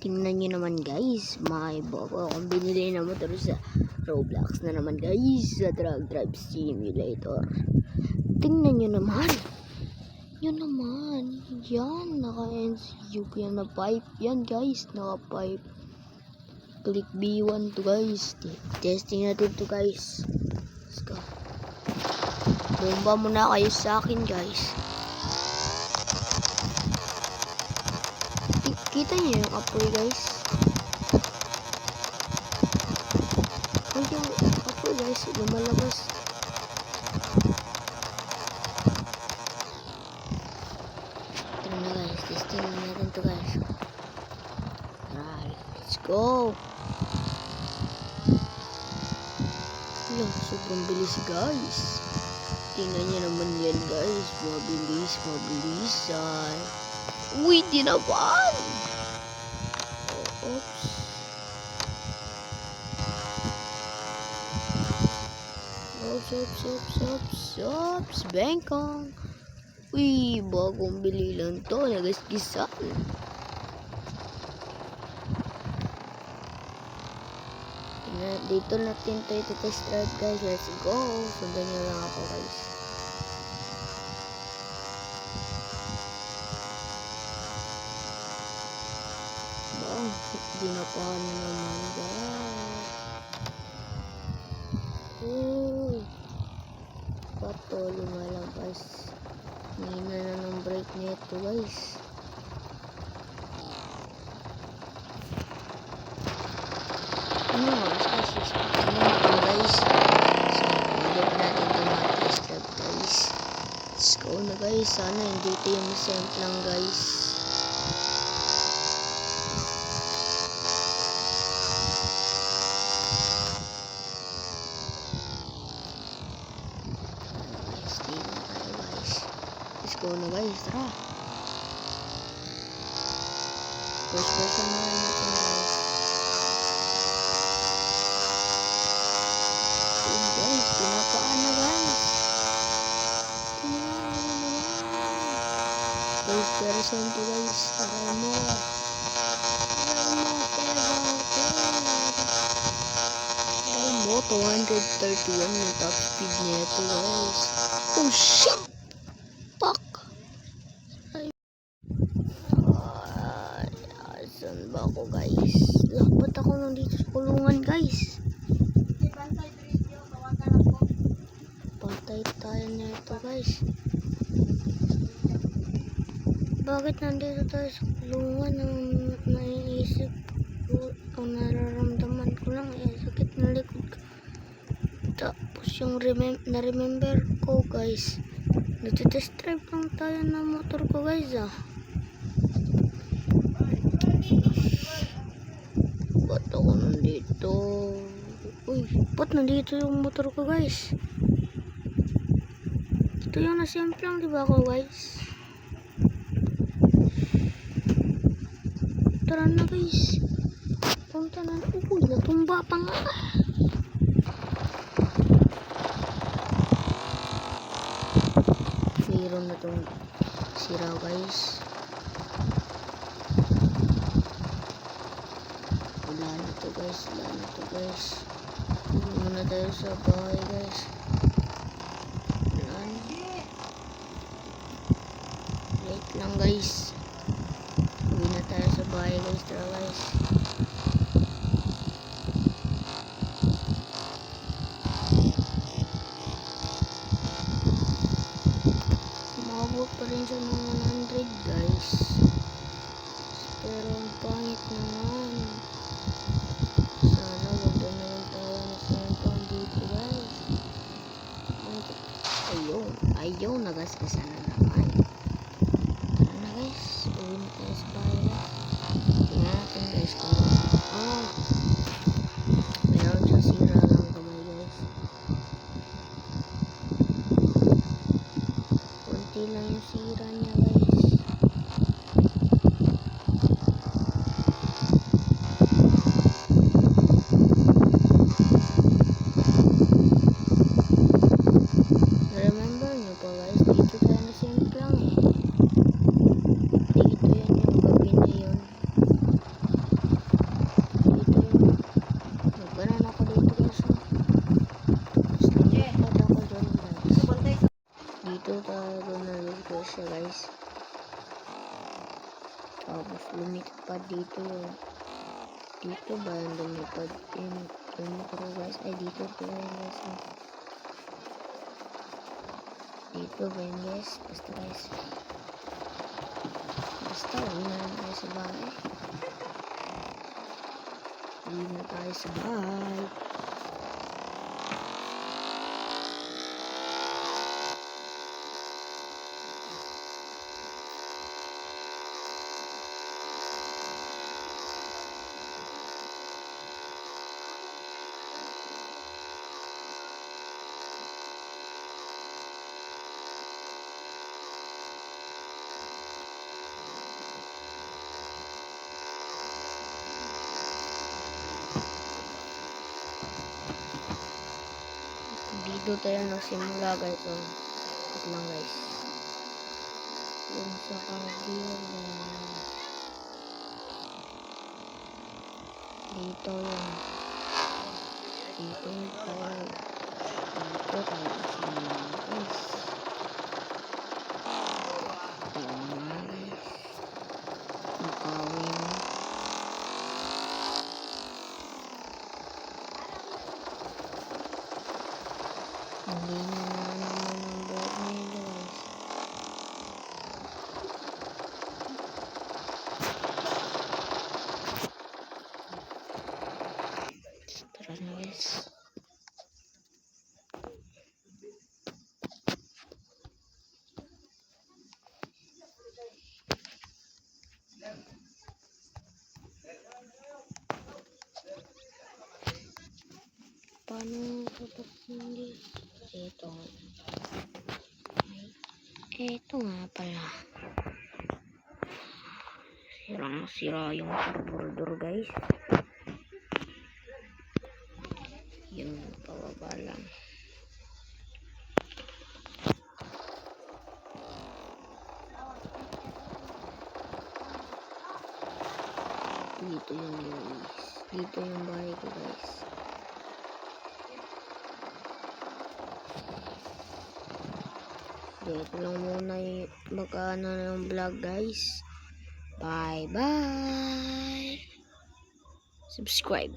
tingnan nyo naman guys, may bago akong binili na motor sa Roblox na naman guys, sa Drag Drive Simulator. Tingnan nyo naman. Yun naman. Yan, naka-NCUP yan na pipe. Yan guys, naka-pipe. Click B1 to guys. Testing natin to guys. Let's go. Bomba muna kayo sa akin guys. Kita niyo yung apoy guys. Ay, yung apoy guys, lumalabas. Ito na guys, testing natin to guys. Alright, let's go. Ayan, sobrang bilis guys. Tingnan niyo naman yan guys. Mabilis, mabilisan. Uy, tinapan! Oops. Oops. Bangkong. Uy, bagong bili lang to. Nagasgisan. Dito natin ito test drive guys. Let's go. Sundan nyo lang ako guys. Dinapahan na naman guys. Pato lumalabas. Hina na ng brake nito guys. Ano guys? Ulit natin ito mag-test drive guys. Let's go na guys. Sana hindi ito yung sent lang guys. Let's go na guys, tara. First person na natin guys. Yun guys, pinapaan na guys. First person to guys, tara mo. Tara mo, 231 yung top speed nito guys. Oh shit! Saan ba ako guys? Ba't ako nandito sa kulungan guys? Patay tayo nito guys. Bakit nandito tayo sa kulungan? Ang naiisip ko, ang nararamdaman ko lang sakit na likod ko. Tapos yung na-remember ko guys, nagtitest drive lang tayo ng motor ko guys Ba't ako nandito? Uy, ba't nandito yung motor ko guys? Ito yung nasimplang diba ako guys? Tara na guys. Punta na. Uy, natumba pa nga. Mayroon na itong siraw guys. Wala na to guys. Hindi muna tayo sa bahay guys. Wala na. Late lang guys. Uwi na tayo sa bahay guys. Tara guys. Umabot pa rin sa mga 100 guys. Pero ang pangit naman. Sana wag na naman tayo nasempang dito guys. Ayun, nagasgasan na naman. Tara na guys, uwi na tayo sa bahay guys. Tingnan natin guys kung meron siya sira lang kamay guys. Kunti lang yung sira niya guys. Remember nyo pa guys, dito tayo na simplang Dito yan yung gabi siya guys. Tapos lumipad pa dito yun. Dito ba yung lumipad? Yung motor guys. Ay dito po yun guys. Dito ba yun guys? Basta guys. Basta uwi na lang tayo sa bahay. Uwi na tayo sa bahay. Dito tayo nagsimula guys. So, wait lang guys. Yung sa kabila. Dito yun. Dito tayo. Dito tayo nagsimula guys. Tama guys. Nakawin. Hindi na naman ang buhok nila guys. Tara na guys. Paano kapag hindi? Ito nga pala. Sirang-sira yung carburetor guys. Yung pababa lang. Dito yung guys. Dito yung bahay ko guys. Dito lang muna yung magkano ng vlog guys. Bye bye. Subscribe.